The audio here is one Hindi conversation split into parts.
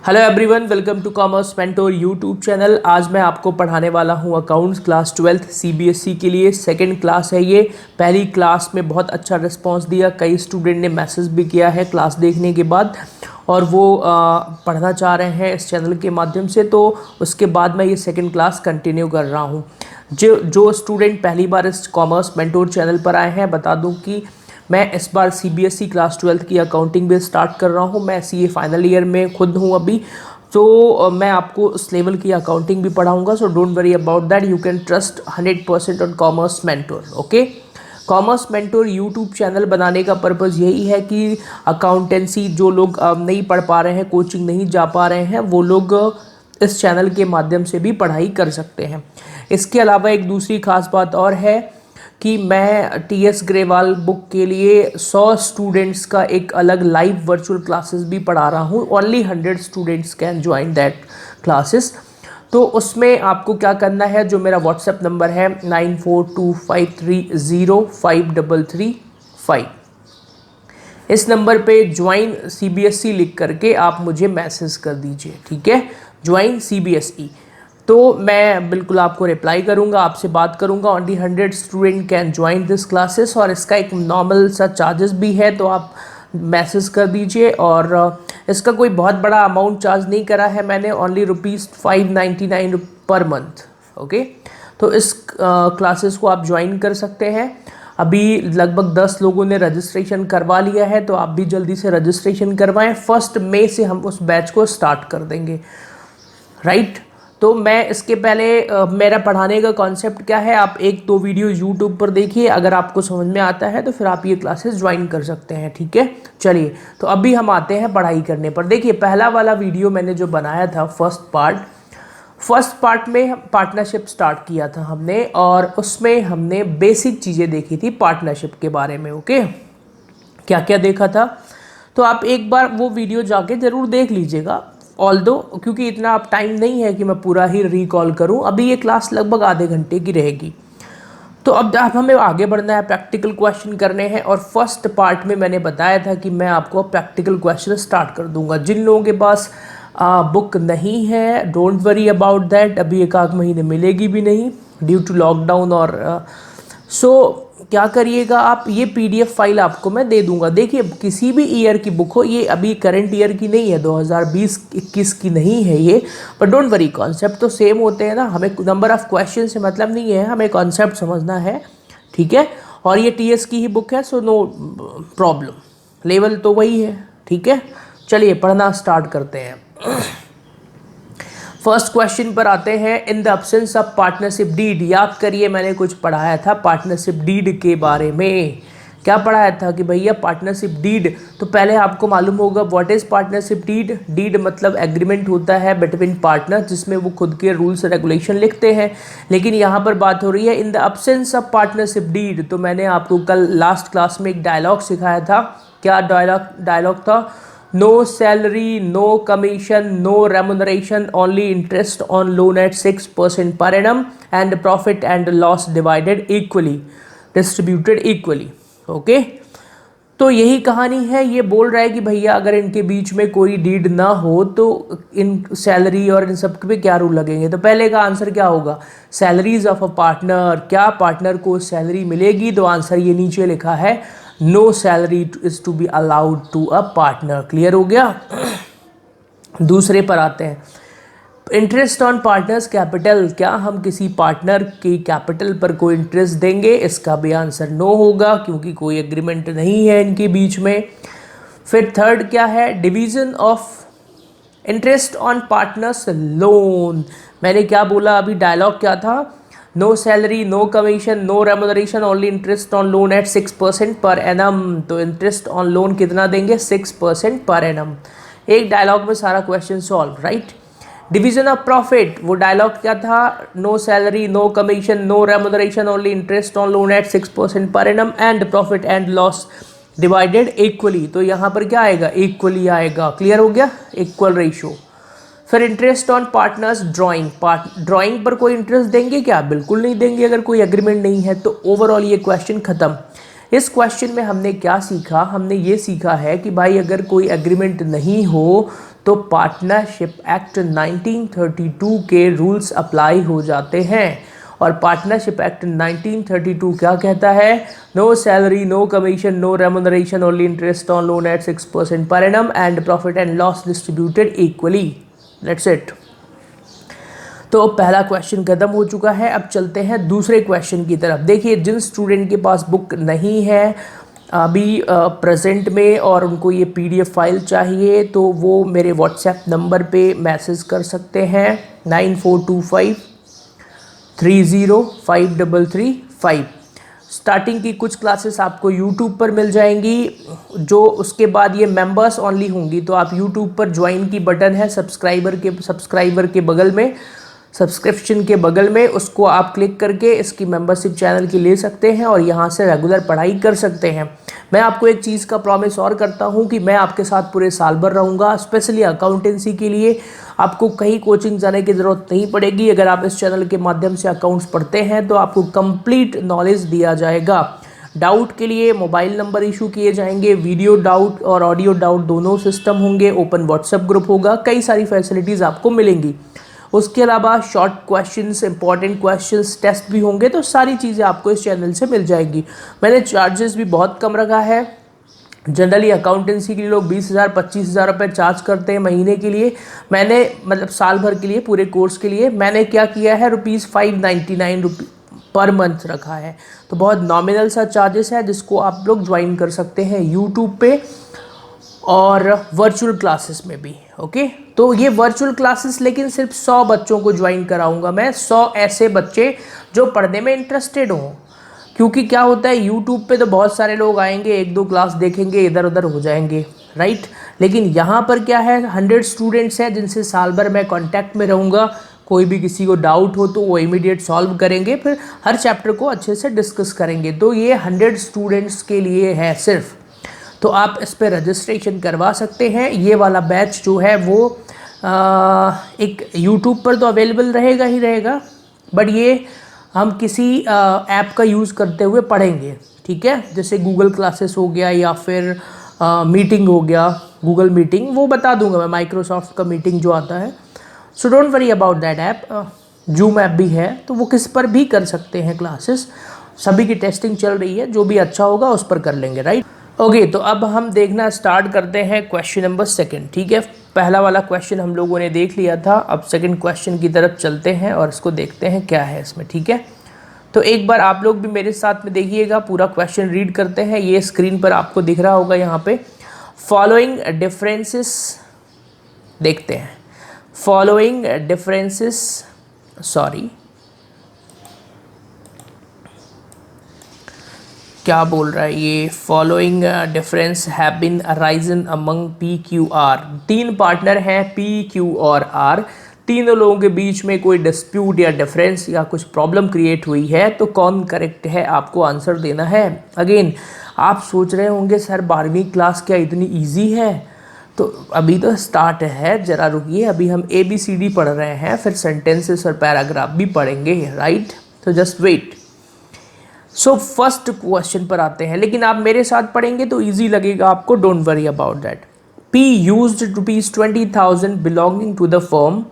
Hello everyone, welcome to commerce mentor YouTube channel. आज मैं आपको पढ़ाने वाला हूं अकाउंट्स क्लास 12th सीबीएसई के लिए। सेकंड क्लास है ये। पहली क्लास में बहुत अच्छा रिस्पांस दिया, कई स्टूडेंट ने मैसेज भी किया है क्लास देखने के बाद और वो पढ़ना चाह रहे हैं इस चैनल के माध्यम से, तो उसके बाद मैं ये सेकंड क्लास कंटिन्यू कर रहा हूँ। जो स्टूडेंट पहली बार इस कॉमर्स मेंटोर चैनल पर आए हैं, बता दूँ कि मैं इस बार सीबीएसई क्लास 12th की अकाउंटिंग भी स्टार्ट कर रहा हूँ। मैं सीए फाइनल ईयर में खुद हूँ अभी, तो मैं आपको उस लेवल की अकाउंटिंग भी पढ़ाऊँगा। So don't worry about that, you can trust 100% on commerce mentor. Okay, commerce mentor YouTube channel बनाने का पर्पज़ यही है कि अकाउंटेंसी जो लोग नहीं पढ़ पा रहे हैं, कोचिंग नहीं जा पा रहे हैं, वो लोग इस चैनल के माध्यम से भी पढ़ाई कर सकते हैं। इसके अलावा एक दूसरी खास बात और है कि मैं टीएस ग्रेवाल बुक के लिए 100 स्टूडेंट्स का एक अलग लाइव वर्चुअल क्लासेस भी पढ़ा रहा हूँ। Only 100 students can join that classes. तो उसमें आपको क्या करना है, जो मेरा व्हाट्सएप नंबर है 9425305335, इस नंबर पे ज्वाइन सीबीएसई लिख करके आप मुझे मैसेज कर दीजिए। ठीक है, ज्वाइन सीबीएसई, तो मैं बिल्कुल आपको रिप्लाई करूंगा, आपसे बात करूंगा। Only 100 student can join this classes और इसका एक नॉर्मल सा चार्जेस भी है, तो आप मैसेज कर दीजिए। और इसका कोई बहुत बड़ा अमाउंट चार्ज नहीं करा है मैंने, ओनली ₹599 पर मंथ। ओके, तो इस क्लासेस को आप ज्वाइन कर सकते हैं। अभी लगभग 10 लोगों ने रजिस्ट्रेशन करवा लिया है, तो आप भी जल्दी से रजिस्ट्रेशन करवाएं। 1 मई से हम उस बैच को स्टार्ट कर देंगे, राइट। तो मैं इसके पहले मेरा पढ़ाने का कॉन्सेप्ट क्या है, आप 1-2 वीडियो यूट्यूब पर देखिए, अगर आपको समझ में आता है तो फिर आप ये क्लासेस ज्वाइन कर सकते हैं। ठीक है, चलिए तो अभी हम आते हैं पढ़ाई करने पर। देखिए, पहला वाला वीडियो मैंने जो बनाया था, फर्स्ट पार्ट में पार्टनरशिप स्टार्ट किया था हमने, और उसमें हमने बेसिक चीज़ें देखी थी पार्टनरशिप के बारे में। ओके, क्या क्या देखा था, तो आप एक बार वो वीडियो जाके ज़रूर देख लीजिएगा। ऑल्दो क्योंकि इतना आप टाइम नहीं है कि मैं पूरा ही रिकॉल करूं, अभी ये क्लास लगभग आधे घंटे की रहेगी। तो अब हमें आगे बढ़ना है, प्रैक्टिकल क्वेश्चन करने हैं। और फर्स्ट पार्ट में मैंने बताया था कि मैं आपको प्रैक्टिकल क्वेश्चन स्टार्ट कर दूंगा। जिन लोगों के पास बुक नहीं है, डोंट वरी अबाउट दैट, अभी 1-8 महीने मिलेगी भी नहीं ड्यू टू लॉकडाउन। और सो क्या करिएगा आप, ये पीडीएफ फाइल आपको मैं दे दूंगा। देखिए, किसी भी ईयर की बुक हो, ये अभी करंट ईयर की नहीं है, 2020-21 की नहीं है ये, पर डोंट वरी, कॉन्सेप्ट तो सेम होते हैं ना। हमें नंबर ऑफ क्वेश्चन से मतलब नहीं है, हमें कॉन्सेप्ट समझना है। ठीक है, और ये टीएस की ही बुक है, सो नो प्रॉब्लम, लेवल तो वही है। ठीक है, चलिए पढ़ना स्टार्ट करते हैं। फर्स्ट क्वेश्चन पर आते हैं। In the absence of partnership deed, याद करिए मैंने कुछ पढ़ाया था पार्टनरशिप डीड के बारे में। क्या पढ़ाया था कि भैया पार्टनरशिप डीड, तो पहले आपको मालूम होगा what is partnership deed. Deed मतलब एग्रीमेंट होता है बिटवीन पार्टनर, जिसमें वो खुद के रूल्स रेगुलेशन लिखते हैं। लेकिन यहाँ पर बात हो रही है in the absence of partnership deed. तो मैंने आपको कल लास्ट क्लास में एक डायलॉग सिखाया था। क्या डायलॉग था? No salary, no commission, no remuneration, only interest on loan at 6% per annum and profit and loss divided equally, distributed equally. Okay? तो यही कहानी है। ये बोल रहा है कि भैया अगर इनके बीच में कोई डीड ना हो तो इन सैलरी और इन सब पे क्या रूल लगेंगे। तो पहले का आंसर क्या होगा, सैलरीज ऑफ अ पार्टनर। क्या पार्टनर को सैलरी मिलेगी? तो आंसर ये नीचे लिखा है, no salary is to be allowed to a partner. Clear हो गया। दूसरे पर आते हैं। इंटरेस्ट ऑन पार्टनर्स कैपिटल, क्या हम किसी पार्टनर की कैपिटल पर कोई इंटरेस्ट देंगे? इसका भी आंसर नो होगा, क्योंकि कोई एग्रीमेंट नहीं है इनके बीच में। फिर थर्ड क्या है, division of interest on partners loan. मैंने क्या बोला अभी, डायलॉग क्या था, no salary, no commission, no remuneration, only interest on loan at 6% per annum. तो इंटरेस्ट ऑन लोन कितना देंगे? 6% पर एनम। एक डायलॉग में सारा question solve, right. Division of profit, वो डायलॉग क्या था, no salary, no commission, no remuneration, only interest on loan at 6% per annum and profit and loss divided equally. तो यहाँ पर क्या आएगा, इक्वली आएगा। क्लियर हो गया, इक्वल रेशियो। फिर interest on partners drawing, drawing पर कोई इंटरेस्ट देंगे क्या? बिल्कुल नहीं देंगे अगर कोई एग्रीमेंट नहीं है। तो ओवरऑल ये क्वेश्चन खत्म। इस क्वेश्चन में हमने क्या सीखा, हमने ये सीखा है कि भाई अगर कोई एग्रीमेंट नहीं हो तो पार्टनरशिप एक्ट 1932 के रूल्स अप्लाई हो जाते हैं। और पार्टनरशिप एक्ट 1932 क्या कहता है? No salary, no commission, no remuneration, only interest on loan at 6% per annum and profit and loss distributed equally. That's it. तो पहला क्वेश्चन खत्म हो चुका है। अब चलते हैं दूसरे क्वेश्चन की तरफ। देखिए, जिन स्टूडेंट के पास बुक नहीं है अभी प्रेजेंट में और उनको ये PDF फाइल चाहिए तो वो मेरे व्हाट्सएप नंबर पे मैसेज कर सकते हैं 9425305335। स्टार्टिंग की कुछ क्लासेस आपको YouTube पर मिल जाएंगी, जो उसके बाद ये मेंबर्स ओनली होंगी। तो आप YouTube पर ज्वाइन की बटन है सब्सक्राइबर के बगल में, सब्सक्रिप्शन के बगल में, उसको आप क्लिक करके इसकी मेंबरशिप चैनल की ले सकते हैं और यहाँ से रेगुलर पढ़ाई कर सकते हैं। मैं आपको एक चीज़ का प्रॉमिस और करता हूँ कि मैं आपके साथ पूरे साल भर रहूँगा। स्पेशली अकाउंटेंसी के लिए आपको कहीं कोचिंग जाने की ज़रूरत नहीं पड़ेगी। अगर आप इस चैनल के माध्यम से अकाउंट्स पढ़ते हैं तो आपको कंप्लीट नॉलेज दिया जाएगा। डाउट के लिए मोबाइल नंबर इशू किए जाएंगे, वीडियो डाउट और ऑडियो डाउट दोनों सिस्टम होंगे, ओपन व्हाट्सएप ग्रुप होगा, कई सारी फैसिलिटीज़ आपको मिलेंगी। उसके अलावा short questions, important questions, test भी होंगे। तो सारी चीज़ें आपको इस चैनल से मिल जाएगी। मैंने चार्जेस भी बहुत कम रखा है। जनरली अकाउंटेंसी के लिए लोग 20,000 25,000 रुपये चार्ज करते हैं महीने के लिए। मैंने मतलब साल भर के लिए, पूरे कोर्स के लिए मैंने क्या किया है, ₹599 पर मंथ रखा है। तो बहुत नॉमिनल सा चार्जेस है जिसको आप लोग ज्वाइन कर सकते हैं यूट्यूब पे और वर्चुअल क्लासेस में भी। ओके, तो ये वर्चुअल क्लासेस लेकिन सिर्फ 100 बच्चों को ज्वाइन कराऊंगा मैं, 100 ऐसे बच्चे जो पढ़ने में इंटरेस्टेड हों। क्योंकि क्या होता है, यूट्यूब पे तो बहुत सारे लोग आएंगे, 1-2 क्लास देखेंगे, इधर उधर हो जाएंगे, राइट। लेकिन यहाँ पर क्या है, 100 स्टूडेंट्स हैं जिनसे साल भर मैं कांटेक्ट में रहूँगा। कोई भी किसी को डाउट हो तो वो इमीडिएट सॉल्व करेंगे, फिर हर चैप्टर को अच्छे से डिस्कस करेंगे। तो ये 100 स्टूडेंट्स के लिए है सिर्फ। तो आप इस पर रजिस्ट्रेशन करवा सकते हैं। ये वाला बैच जो है वो एक यूट्यूब पर तो अवेलेबल रहेगा ही रहेगा, बट ये हम किसी ऐप का यूज़ करते हुए पढ़ेंगे, ठीक है। जैसे गूगल क्लासेस हो गया या फिर मीटिंग हो गया, गूगल मीटिंग, वो बता दूंगा मैं, माइक्रोसॉफ्ट का मीटिंग जो आता है। सो don't worry about that app. Zoom app भी है, तो वो किस पर भी कर सकते हैं क्लासेस। सभी की टेस्टिंग चल रही है, जो भी अच्छा होगा उस पर कर लेंगे, राइट। ओके, तो अब हम देखना स्टार्ट करते हैं क्वेश्चन नंबर 2, ठीक है। पहला वाला क्वेश्चन हम लोगों ने देख लिया था, अब सेकंड क्वेश्चन की तरफ चलते हैं और इसको देखते हैं क्या है इसमें, ठीक है। तो एक बार आप लोग भी मेरे साथ में देखिएगा, पूरा क्वेश्चन रीड करते हैं। ये स्क्रीन पर आपको दिख रहा होगा यहाँ पे, फॉलोइंग डिफरेंसेस देखते हैं। फॉलोइंग डिफरेंसेस, सॉरी क्या बोल रहा है ये, following difference have been arisen among PQR। 3 partner हैं PQ और R, तीनों लोगों के बीच में कोई डिस्प्यूट या डिफरेंस या कुछ प्रॉब्लम क्रिएट हुई है, तो कौन करेक्ट है आपको आंसर देना है। अगेन आप सोच रहे होंगे सर 12वीं क्लास क्या इतनी ईजी है, तो अभी तो स्टार्ट है, ज़रा रुकिए। अभी हम ABCD पढ़ रहे हैं, फिर सेंटेंसेस और पैराग्राफ भी पढ़ेंगे, राइट। तो just wait. So first question पर आते हैं, लेकिन आप मेरे साथ पढ़ेंगे तो इजी लगेगा आपको, don't worry about that. P used ₹20,000 belonging to the firm.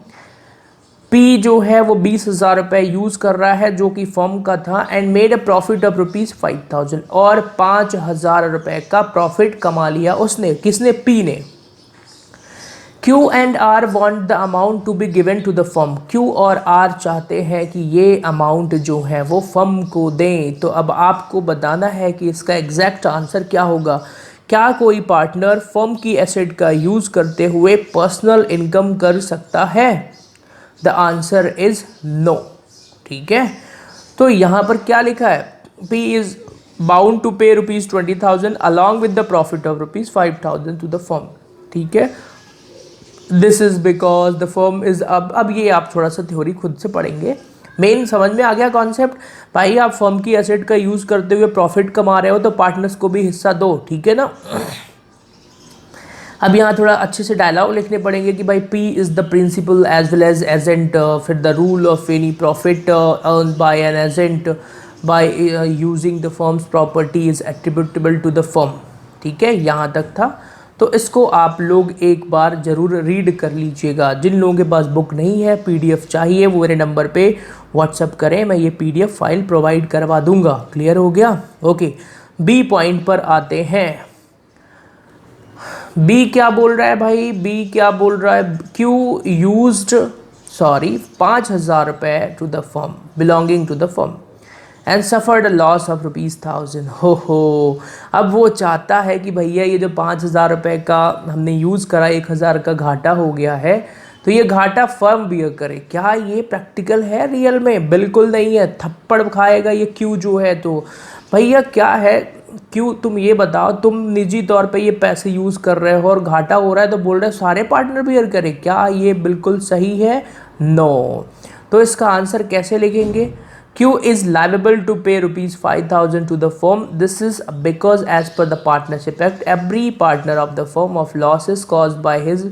P जो है वो 20,000 रुपये यूज़ कर रहा है जो कि फर्म का था, and made a profit of ₹5,000, और 5,000 रुपये का प्रॉफिट कमा लिया उसने, किसने, P ने। Q and R want the amount to be given to the firm. Q और R चाहते हैं कि ये अमाउंट जो है वो फर्म को दें। तो अब आपको बताना है कि इसका एग्जैक्ट आंसर क्या होगा। क्या कोई पार्टनर फर्म की एसेट का यूज़ करते हुए पर्सनल इनकम कर सकता है? द आंसर इज़ नो, ठीक है। तो यहाँ पर क्या लिखा है, P is bound to pay ₹20,000 along with the profit of ₹5,000 to the firm, ठीक है। This is because the firm is, अब ये आप थोड़ा सा थ्योरी खुद से पढ़ेंगे, मेन समझ में आ गया कॉन्सेप्ट। भाई आप फर्म की एसेट का यूज़ करते हुए प्रॉफिट कमा रहे हो तो पार्टनर्स को भी हिस्सा दो, ठीक है ना। अब यहाँ थोड़ा अच्छे से डायलॉग लिखने पड़ेंगे कि भाई P is the principal as well as agent, फिर the rule of any profit earn by an agent by using the firm's property is attributable to the firm. ठीक है, यहाँ तक था। तो इसको आप लोग एक बार ज़रूर रीड कर लीजिएगा। जिन लोगों के पास बुक नहीं है, पीडीएफ चाहिए, वो मेरे नंबर पे व्हाट्सअप करें, मैं ये पीडीएफ फाइल प्रोवाइड करवा दूंगा। क्लियर हो गया? ओके, बी पॉइंट पर आते हैं। बी क्या बोल रहा है भाई? बी क्या बोल रहा है? क्यू यूज्ड 5,000 रुपये to the firm belonging to the firm and suffered a loss of ₹1,000। हो, अब वो चाहता है कि भैया ये जो 5,000 रुपये का हमने यूज़ करा, 1,000 का घाटा हो गया है, तो ये घाटा फर्म बियर करे। क्या ये प्रैक्टिकल है रियल में? बिल्कुल नहीं है, थप्पड़ खाएगा ये क्यू जो है। तो भैया क्या है क्यों, तुम ये बताओ, तुम निजी तौर पे ये पैसे यूज़ कर रहे हो और घाटा हो रहा है तो बोल रहे हो सारे पार्टनर बियर करें। क्या ये बिल्कुल सही है? नो। तो इसका आंसर कैसे लिखेंगे? Q is liable to pay ₹5,000 to the firm. This is because as per the Partnership Act, every partner of the firm of losses caused by his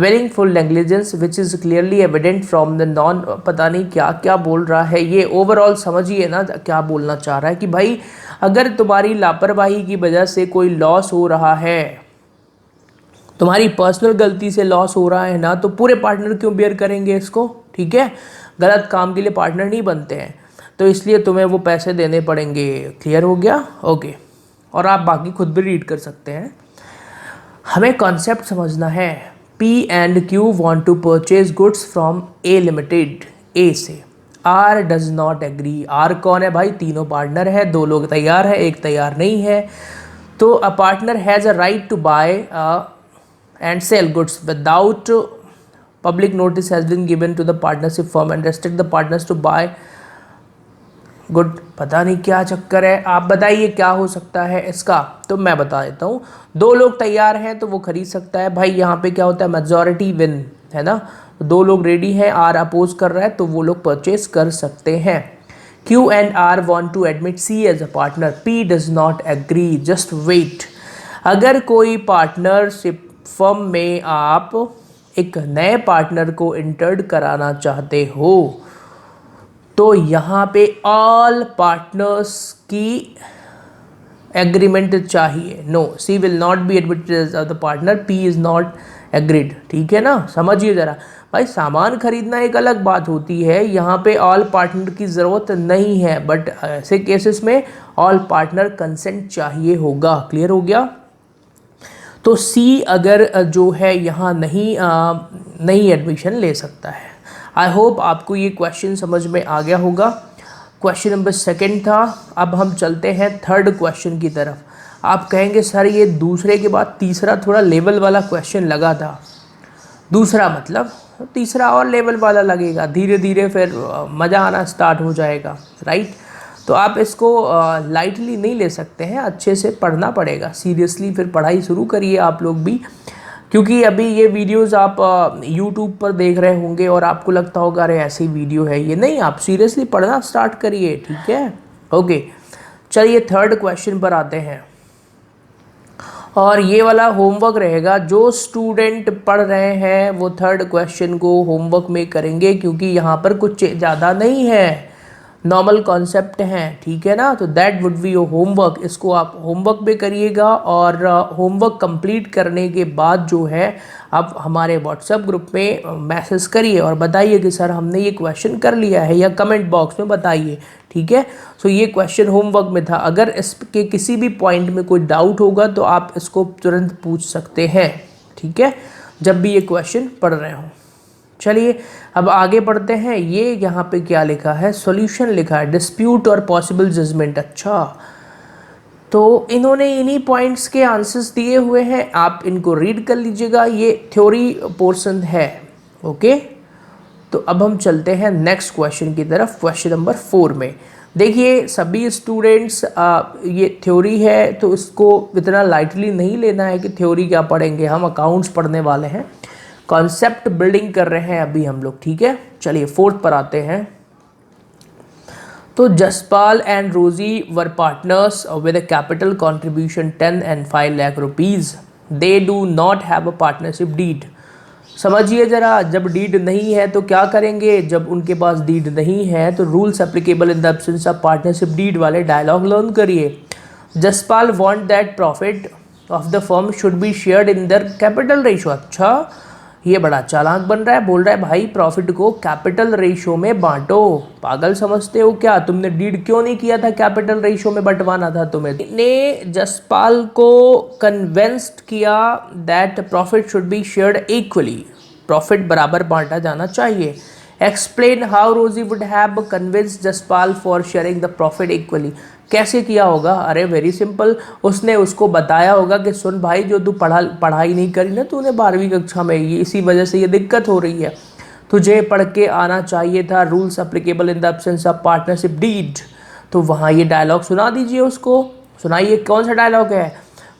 willful negligence which is clearly evident from the non, पता नहीं क्या क्या बोल रहा है ये। ओवरऑल समझिए ना क्या बोलना चाह रहा है कि भाई अगर तुम्हारी लापरवाही की वजह से कोई लॉस हो रहा है, तुम्हारी पर्सनल गलती से लॉस हो रहा है ना, तो पूरे पार्टनर क्यों बेयर करेंगे इसको? ठीक है, गलत काम के लिए पार्टनर नहीं बनते हैं, तो इसलिए तुम्हें वो पैसे देने पड़ेंगे। क्लियर हो गया? ओके, और आप बाकी खुद भी रीड कर सकते हैं। हमें कॉन्सेप्ट समझना है। P and Q want to purchase goods from A Limited, A से। R does not agree। R कौन है भाई? तीनों पार्टनर है, 2 लोग तैयार है, एक तैयार नहीं है। तो a partner has a right to buy and sell goods without public notice has been given to the partnership firm and restrict the partners to buy good। पता नहीं क्या चक्कर है, आप बताइए क्या हो सकता है इसका। तो मैं बता देता हूँ, 2 लोग तैयार हैं तो वो खरीद सकता है भाई। यहाँ पे क्या होता है? मेजॉरिटी विन है ना, 2 लोग रेडी हैं, आर अपोज कर रहा है, तो वो लोग परचेज कर सकते हैं। Q and R want to admit C as a partner, P does not agree, just wait। अगर कोई पार्टनरशिप फर्म में आप एक नए पार्टनर को इंटर्ड कराना चाहते हो, तो यहाँ पे ऑल पार्टनर्स की एग्रीमेंट चाहिए। No, C will not be admitted as the partner, P is not agreed. ठीक है ना, समझिए ज़रा भाई, सामान खरीदना एक अलग बात होती है, यहाँ पे ऑल पार्टनर की ज़रूरत नहीं है, बट ऐसे केसेस में ऑल पार्टनर कंसेंट चाहिए होगा। क्लियर हो गया? तो सी अगर जो है यहाँ नहीं एडमिशन ले सकता है। आई होप आपको ये क्वेश्चन समझ में आ गया होगा। क्वेश्चन नंबर 2 था। अब हम चलते हैं 3rd क्वेश्चन की तरफ। आप कहेंगे सर ये दूसरे के बाद तीसरा थोड़ा लेवल वाला क्वेश्चन लगा था। दूसरा मतलब तीसरा और लेवल वाला लगेगा, धीरे धीरे फिर मज़ा आना स्टार्ट हो जाएगा, राइट? तो आप इसको लाइटली नहीं ले सकते हैं, अच्छे से पढ़ना पड़ेगा, सीरियसली फिर पढ़ाई शुरू करिए आप लोग भी, क्योंकि अभी ये वीडियोस आप यूट्यूब पर देख रहे होंगे और आपको लगता होगा अरे ऐसी वीडियो है ये। नहीं, आप सीरियसली पढ़ना स्टार्ट करिए। ठीक है, ओके, चलिए 3rd क्वेश्चन पर आते हैं। और ये वाला होमवर्क रहेगा, जो स्टूडेंट पढ़ रहे हैं वो 3rd क्वेश्चन को होमवर्क में करेंगे, क्योंकि यहाँ पर कुछ ज़्यादा नहीं है, नॉर्मल कॉन्सेप्ट हैं। ठीक है ना, तो that would be your homework. इसको आप होमवर्क पे करिएगा और होमवर्क कंप्लीट करने के बाद जो है आप हमारे व्हाट्सएप ग्रुप में मैसेज करिए और बताइए कि सर हमने ये क्वेश्चन कर लिया है, या कमेंट बॉक्स में बताइए। ठीक है, सो ये क्वेश्चन होमवर्क में था। अगर इसके किसी भी पॉइंट में कोई डाउट होगा तो आप इसको तुरंत पूछ सकते हैं। ठीक है, जब भी ये क्वेश्चन पढ़ रहे हों। चलिए अब आगे बढ़ते हैं। ये यहाँ पे क्या लिखा है? सॉल्यूशन लिखा है, डिस्प्यूट और पॉसिबल जजमेंट। अच्छा, तो इन्होंने इन्हीं पॉइंट्स के आंसर्स दिए हुए हैं, आप इनको रीड कर लीजिएगा, ये थ्योरी पोर्शन है। ओके, तो अब हम चलते हैं नेक्स्ट क्वेश्चन की तरफ। क्वेश्चन नंबर 4 में देखिए सभी स्टूडेंट्स, ये थ्योरी है तो इसको इतना लाइटली नहीं लेना है कि थ्योरी क्या पढ़ेंगे, हम अकाउंट्स पढ़ने वाले हैं, कॉन्सेप्ट बिल्डिंग कर रहे हैं अभी हम लोग। ठीक है, चलिए 4th पर आते हैं। तो Jaspal and Rosie were partners with a capital contribution 10 and 5 lakh rupees। They do not have a partnership deed. समझिए ज़रा, जब डीड नहीं है तो क्या करेंगे, जब उनके पास डीड नहीं है तो rules applicable in the absence of partnership deed वाले डायलॉग लर्न करिए। Jaspal want that profit of the firm should be shared in their capital ratio. अच्छा, ये बड़ा चालाक बन रहा है, बोल रहा है भाई प्रॉफिट को कैपिटल रेशो में बांटो। पागल समझते हो क्या, तुमने डीड क्यों नहीं किया था, कैपिटल रेशो में बंटवाना था तुम्हें। ने जसपाल को कन्विंस्ड किया that profit should be shared equally, profit बराबर बांटा जाना चाहिए। एक्सप्लेन हाउ रोजी would have convinced Jaspal for sharing the profit equally. कैसे किया होगा, अरे वेरी सिंपल, उसने उसको बताया होगा कि सुन भाई, जो तू पढ़ाई नहीं करी ना तूने 12वीं कक्षा में, ये इसी वजह से ये दिक्कत हो रही है, तुझे पढ़ के आना चाहिए था। Rules applicable in the absence of partnership deed, तो वहाँ ये डायलॉग सुना दीजिए उसको, सुनाइए कौन सा डायलॉग है।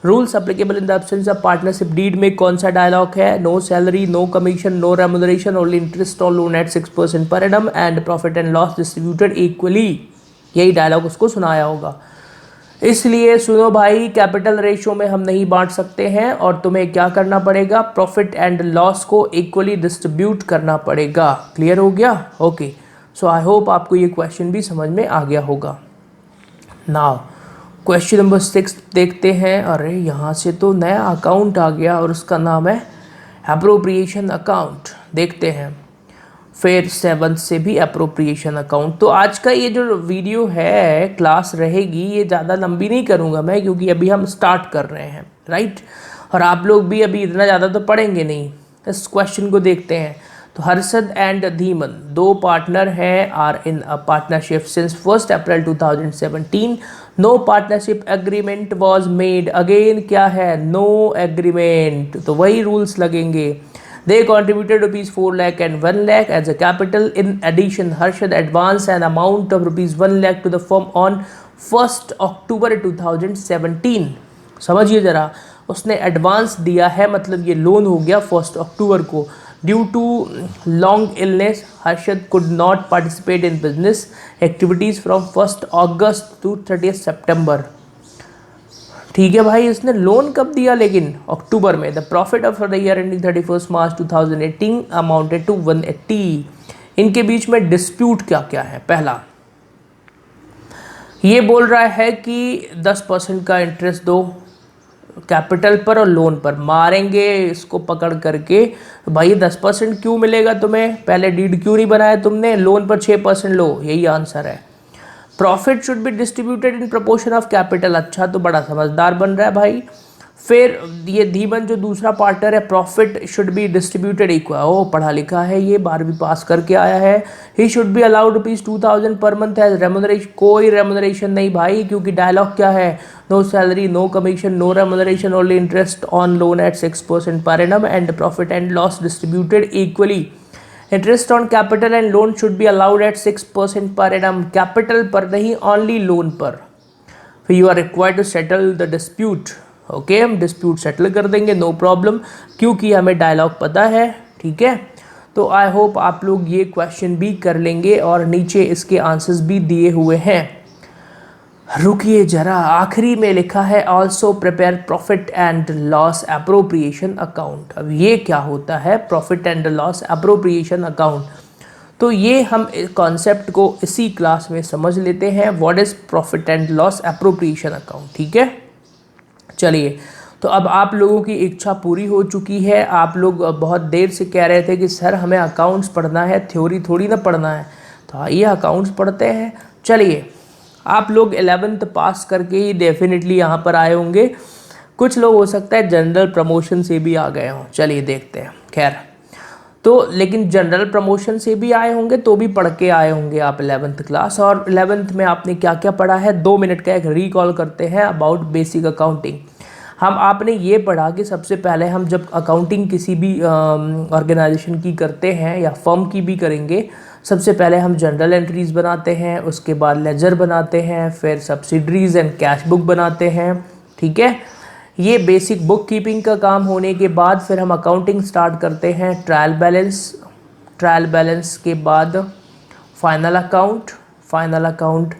Rules applicable in the absence of partnership deed में कौन सा डायलॉग है, no salary, no commission, no remuneration, only interest on loan at 6% per annum and profit and loss distributed equally. यही डायलॉग उसको सुनाया होगा। इसलिए सुनो भाई, कैपिटल रेशियो में हम नहीं बांट सकते हैं और तुम्हें क्या करना पड़ेगा, प्रॉफिट एंड लॉस को इक्वली डिस्ट्रीब्यूट करना पड़ेगा। क्लियर हो गया? ओके, सो आई होप आपको ये क्वेश्चन भी समझ में आ गया होगा। नाउ क्वेश्चन नंबर 6 देखते हैं। अरे यहाँ से तो नया अकाउंट आ गया और उसका नाम है अप्रोप्रिएशन अकाउंट। देखते हैं, फिर 7 से भी अप्रोप्रिएशन अकाउंट। तो आज का ये जो वीडियो है, क्लास रहेगी, ये ज़्यादा लंबी नहीं करूँगा मैं, क्योंकि अभी हम स्टार्ट कर रहे हैं, राइट। और आप लोग भी अभी इतना ज़्यादा तो पढ़ेंगे नहीं। इस क्वेश्चन को देखते हैं। तो हर्षद एंड धीमन दो पार्टनर हैं, are in a partnership since 1 April 2017। No partnership agreement was made. Again क्या है, नो एग्रीमेंट, तो वही रूल्स लगेंगे। They contributed rupees 4 lakh and 1 lakh as a capital. In addition, Harshad advanced an amount of rupees 1 lakh to the firm on 1st October 2017. समझिए जरा, उसने एडवांस दिया है, मतलब ये लोन हो गया 1 अक्टूबर को। Due to long illness, Harshad could not participate in business activities from 1 August to 30 September. ठीक है भाई, इसने लोन कब दिया, लेकिन अक्टूबर में। The profit of the year ending 31 March 2018 amounted to 180। इनके बीच में डिस्प्यूट क्या क्या है। पहला, ये बोल रहा है कि 10% का इंटरेस्ट दो कैपिटल पर और लोन पर। मारेंगे इसको पकड़ करके, भाई 10% क्यों मिलेगा तुम्हें, पहले डीड क्यों नहीं बनाया तुमने, लोन पर 6% लो, यही आंसर है। Profit should be distributed in proportion of capital. अच्छा, तो बड़ा समझदार बन रहा है भाई। फिर ये धीमन जो दूसरा पार्टनर है, profit should be distributed equal, ओ पढ़ा लिखा है ये, 12वीं पास करके आया है। He should be allowed rupees 2000 per month as remuneration. कोई रेमुनरेशन नहीं भाई, क्योंकि डायलॉग क्या है, no salary, no commission, no remuneration, only interest on loan at 6% per annum and profit and loss distributed equally. Interest on capital and loan should be allowed at 6% per annum, capital पर नहीं, ओनली लोन पर। फिर you are required to settle the dispute. Okay, हम डिस्प्यूट सेटल कर देंगे, नो प्रॉब्लम, क्योंकि हमें डायलॉग पता है। ठीक है, तो आई होप आप लोग ये क्वेश्चन भी कर लेंगे और नीचे इसके आंसर्स भी दिए हुए हैं। रुकिए जरा, आखिरी में लिखा है also prepare profit and loss appropriation account. अब ये क्या होता है profit and loss appropriation account, तो ये हम कॉन्सेप्ट को इसी क्लास में समझ लेते हैं। What is profit and loss appropriation account, ठीक है। चलिए, तो अब आप लोगों की इच्छा पूरी हो चुकी है। आप लोग बहुत देर से कह रहे थे कि सर हमें अकाउंट्स पढ़ना है, थ्योरी थोड़ी ना पढ़ना है, तो आइए अकाउंट्स पढ़ते हैं। चलिए, आप लोग 11th पास करके ही डेफिनेटली यहाँ पर आए होंगे, कुछ लोग हो सकता है जनरल प्रमोशन से भी आ गए हों। चलिए देखते हैं। खैर, तो लेकिन जनरल प्रमोशन से भी आए होंगे तो भी पढ़ के आए होंगे आप 11th क्लास। और 11th में आपने क्या क्या पढ़ा है, 2 मिनट का एक रिकॉल करते हैं अबाउट बेसिक अकाउंटिंग। हम आपने ये पढ़ा कि सबसे पहले हम जब अकाउंटिंग किसी भी ऑर्गेनाइजेशन की करते हैं या फर्म की भी करेंगे, सबसे पहले हम जनरल एंट्रीज बनाते हैं, उसके बाद लेजर बनाते हैं, फिर सब्सिडरीज एंड कैश बुक बनाते हैं। ठीक है, ये बेसिक बुक कीपिंग का काम होने के बाद फिर हम अकाउंटिंग स्टार्ट करते हैं, ट्रायल बैलेंस के बाद फाइनल अकाउंट,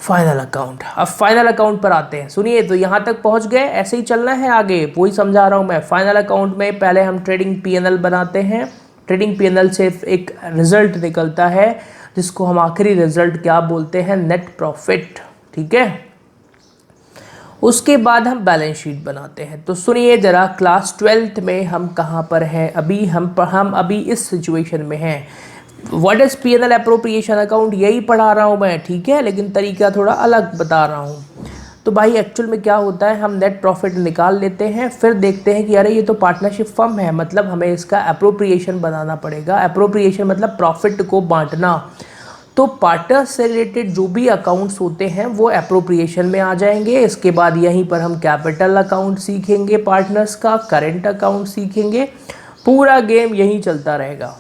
फाइनल अकाउंट। अब फाइनल अकाउंट पर आते हैं। सुनिए, तो यहाँ तक पहुँच गए, ऐसे ही चलना है आगे, वही समझा रहा हूँ मैं। फाइनल अकाउंट में पहले हम ट्रेडिंग पीएनएल बनाते हैं। ट्रेडिंग पीएनएल से एक रिजल्ट निकलता है जिसको हम आखिरी रिजल्ट क्या बोलते हैं, नेट प्रॉफिट। ठीक है, उसके बाद हम बैलेंस शीट बनाते हैं। तो सुनिए जरा, क्लास 12th में हम कहाँ पर हैं अभी, हम अभी इस सिचुएशन में हैं। What is PNL appropriation account, यही पढ़ा रहा हूँ मैं, ठीक है, लेकिन तरीका थोड़ा अलग बता रहा हूँ। तो भाई एक्चुअल में क्या होता है, हम नेट प्रॉफिट निकाल लेते हैं, फिर देखते हैं कि अरे ये तो पार्टनरशिप फर्म है, मतलब हमें इसका अप्रोप्रिएशन बनाना पड़ेगा। अप्रोप्रिएशन मतलब प्रॉफिट को बांटना। तो पार्टनर से रिलेटेड जो भी अकाउंट्स होते हैं वो अप्रोप्रिएशन में आ जाएंगे। इसके बाद यहीं पर हम कैपिटल अकाउंट सीखेंगे, पार्टनर्स का करेंट अकाउंट सीखेंगे। पूरा गेम यहीं चलता रहेगा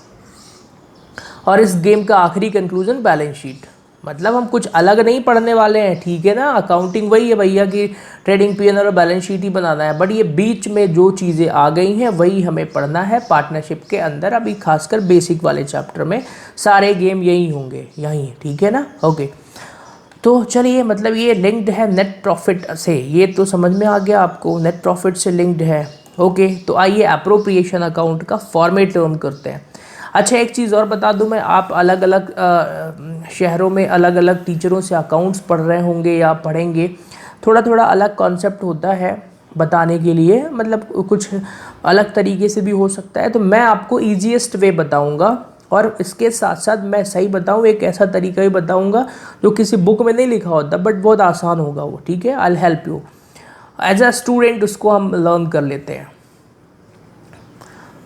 और इस गेम का आखिरी कंक्लूजन बैलेंस शीट। मतलब हम कुछ अलग नहीं पढ़ने वाले हैं, ठीक है ना। अकाउंटिंग वही है भैया कि ट्रेडिंग पीएनएल और बैलेंस शीट ही बनाना है, बट ये बीच में जो चीज़ें आ गई हैं वही हमें पढ़ना है पार्टनरशिप के अंदर। अभी खासकर बेसिक वाले चैप्टर में सारे गेम यही होंगे, यही, ठीक है ना। ओके, तो चलिए, मतलब ये लिंक्ड है नेट प्रॉफिट से, ये तो समझ में आ गया आपको, नेट प्रॉफिट से लिंक्ड है। ओके, तो आइए अप्रोप्रिएशन अकाउंट का फॉर्मेट लर्न करते हैं। अच्छा, एक चीज़ और बता दूं मैं, आप अलग अलग शहरों में अलग अलग टीचरों से अकाउंट्स पढ़ रहे होंगे या पढ़ेंगे, थोड़ा थोड़ा अलग कॉन्सेप्ट होता है बताने के लिए, मतलब कुछ अलग तरीके से भी हो सकता है। तो मैं आपको ईजीएस्ट वे बताऊंगा और इसके साथ साथ मैं सही बताऊं एक ऐसा तरीका भी बताऊंगा जो किसी बुक में नहीं लिखा होता, बट बहुत आसान होगा वो, ठीक है। I will help you as a student, उसको हम लर्न कर लेते हैं।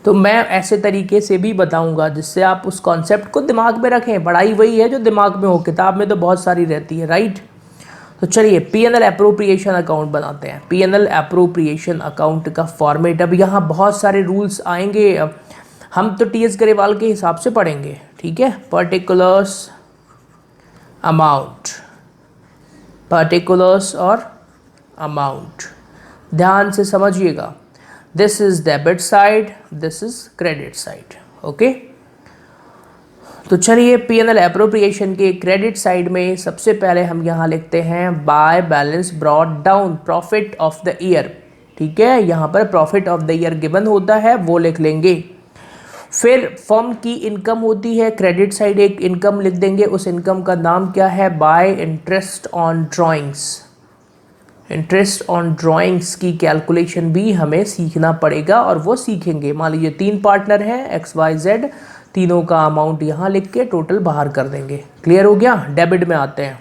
तो मैं ऐसे तरीके से भी बताऊंगा जिससे आप उस कॉन्सेप्ट को दिमाग में रखें। पढ़ाई वही है जो दिमाग में हो, किताब में तो बहुत सारी रहती है, राइट। तो चलिए पीएनएल अप्रोप्रिएशन अकाउंट बनाते हैं। पीएनएल अप्रोप्रिएशन अकाउंट का फॉर्मेट, अब यहाँ बहुत सारे रूल्स आएंगे, हम तो टीएस गरेवाल के हिसाब से पढ़ेंगे, ठीक है। पर्टिकुलर्स, अमाउंट, पर्टिकुलर्स और अमाउंट, ध्यान से समझिएगा। This is debit side, this is credit side, okay. तो चलिए पीएनएल अप्रोप्रिएशन के क्रेडिट साइड में सबसे पहले हम यहाँ लिखते हैं by balance brought down profit of the year, ठीक है। यहाँ पर profit of the year given होता है, वो लिख लेंगे। फिर फर्म की इनकम होती है, क्रेडिट साइड एक इनकम लिख देंगे, उस इनकम का नाम क्या है, bye interest on drawings. Interest on drawings की कैलकुलेशन भी हमें सीखना पड़ेगा और वो सीखेंगे। मान लीजिए 3 पार्टनर हैं XYZ, तीनों का अमाउंट यहाँ लिख के टोटल बाहर कर देंगे। क्लियर हो गया। डेबिट में आते हैं,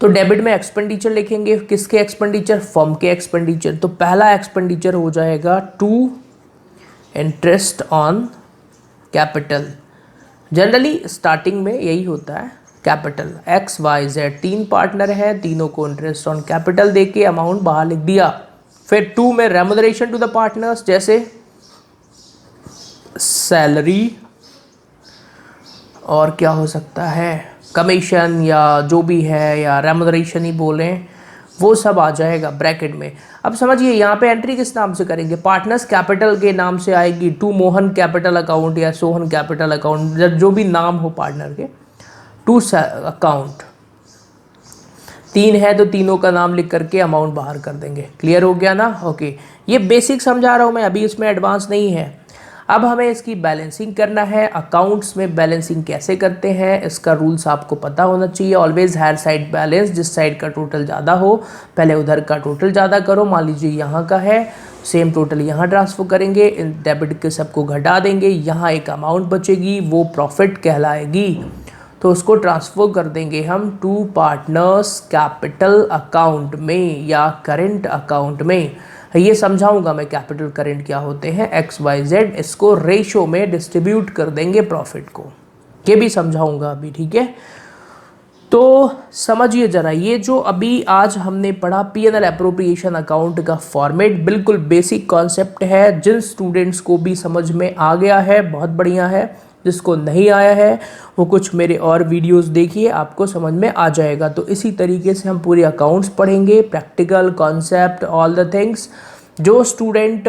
तो डेबिट में एक्सपेंडिचर लिखेंगे। किसके एक्सपेंडिचर, फर्म के एक्सपेंडिचर। तो पहला एक्सपेंडिचर हो जाएगा two interest on capital. Generally starting में यही होता है, कैपिटल। XYZ 3 पार्टनर हैं, तीनों को इंटरेस्ट ऑन कैपिटल देके अमाउंट बाहर लिख दिया। फिर 2 में रेमुनरेशन टू द पार्टनर्स, जैसे सैलरी और क्या हो सकता है, कमीशन या जो भी है, या रेमुनरेशन ही बोलें, वो सब आ जाएगा ब्रैकेट में। अब समझिए यहाँ पे एंट्री किस नाम से करेंगे, पार्टनर्स कैपिटल के नाम से आएगी, टू मोहन कैपिटल अकाउंट या सोहन कैपिटल अकाउंट, जो भी नाम हो पार्टनर के, टू अकाउंट। 3 है तो तीनों का नाम लिख करके अमाउंट बाहर कर देंगे। क्लियर हो गया ना। ओके, ये बेसिक समझा रहा हूँ मैं, अभी इसमें एडवांस नहीं है। अब हमें इसकी बैलेंसिंग करना है। अकाउंट्स में बैलेंसिंग कैसे करते हैं, इसका रूल्स आपको पता होना चाहिए। ऑलवेज हायर साइड बैलेंस, जिस साइड का टोटल ज़्यादा हो पहले उधर का टोटल ज़्यादा करो। मान लीजिए यहाँ का है, सेम टोटल यहाँ ट्रांसफर करेंगे, डेबिट के सबको घटा देंगे, यहाँ एक अमाउंट बचेगी, वो प्रॉफिट कहलाएगी, तो उसको ट्रांसफ़र कर देंगे हम टू पार्टनर्स कैपिटल अकाउंट में या करेंट अकाउंट में। ये समझाऊंगा मैं कैपिटल करेंट क्या होते हैं, XYZ, इसको रेशो में डिस्ट्रीब्यूट कर देंगे प्रॉफिट को, ये भी समझाऊंगा अभी, ठीक है। तो समझिए ज़रा, ये जो अभी आज हमने पढ़ा पीएनएल अप्रोप्रिएशन अकाउंट का फॉर्मेट, बिल्कुल बेसिक कॉन्सेप्ट है। जिन स्टूडेंट्स को भी समझ में आ गया है बहुत बढ़िया है, जिसको नहीं आया है वो कुछ मेरे और वीडियोस देखिए, आपको समझ में आ जाएगा। तो इसी तरीके से हम पूरे अकाउंट्स पढ़ेंगे, practical concept, all the things. जो स्टूडेंट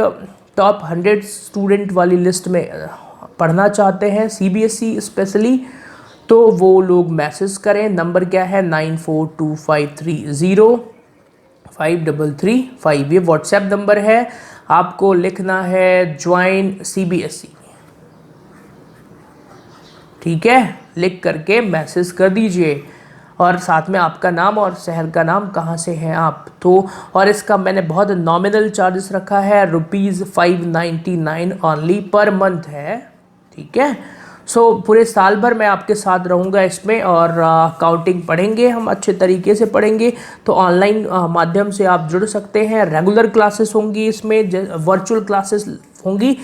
टॉप 100 स्टूडेंट वाली लिस्ट में पढ़ना चाहते हैं, CBSE स्पेशली, तो वो लोग मैसेज करें। नंबर क्या है 9425305335, ये व्हाट्सएप नंबर है। आपको लिखना है ज्वाइन CBSE, ठीक है, लिख करके मैसेज कर दीजिए और साथ में आपका नाम और शहर का नाम, कहाँ से हैं आप। तो और इसका मैंने बहुत नॉमिनल चार्जेस रखा है, ₹599 ओनली पर मंथ है, ठीक है। सो पूरे साल भर मैं आपके साथ रहूँगा इसमें, और काउंटिंग पढ़ेंगे हम, अच्छे तरीके से पढ़ेंगे। तो ऑनलाइन माध्यम से आप जुड़ सकते हैं, रेगुलर क्लासेस होंगी इसमें, वर्चुअल क्लासेस होंगी।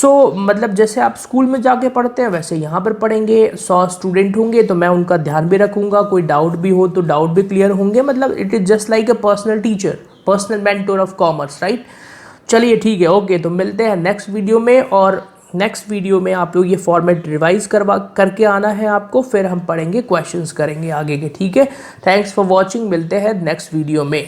मतलब जैसे आप स्कूल में जाके पढ़ते हैं वैसे यहाँ पर पढ़ेंगे। 100 स्टूडेंट होंगे तो मैं उनका ध्यान भी रखूँगा, कोई डाउट भी हो तो डाउट भी क्लियर होंगे। मतलब it is just like a personal teacher, personal mentor of commerce, right. चलिए ठीक है, ओके, तो मिलते हैं नेक्स्ट वीडियो में। और नेक्स्ट वीडियो में आप लोग ये फॉर्मेट रिवाइज करके आना है आपको, फिर हम पढ़ेंगे, क्वेश्चंस करेंगे आगे के, ठीक है। थैंक्स फॉर वॉचिंग, मिलते हैं नेक्स्ट वीडियो में।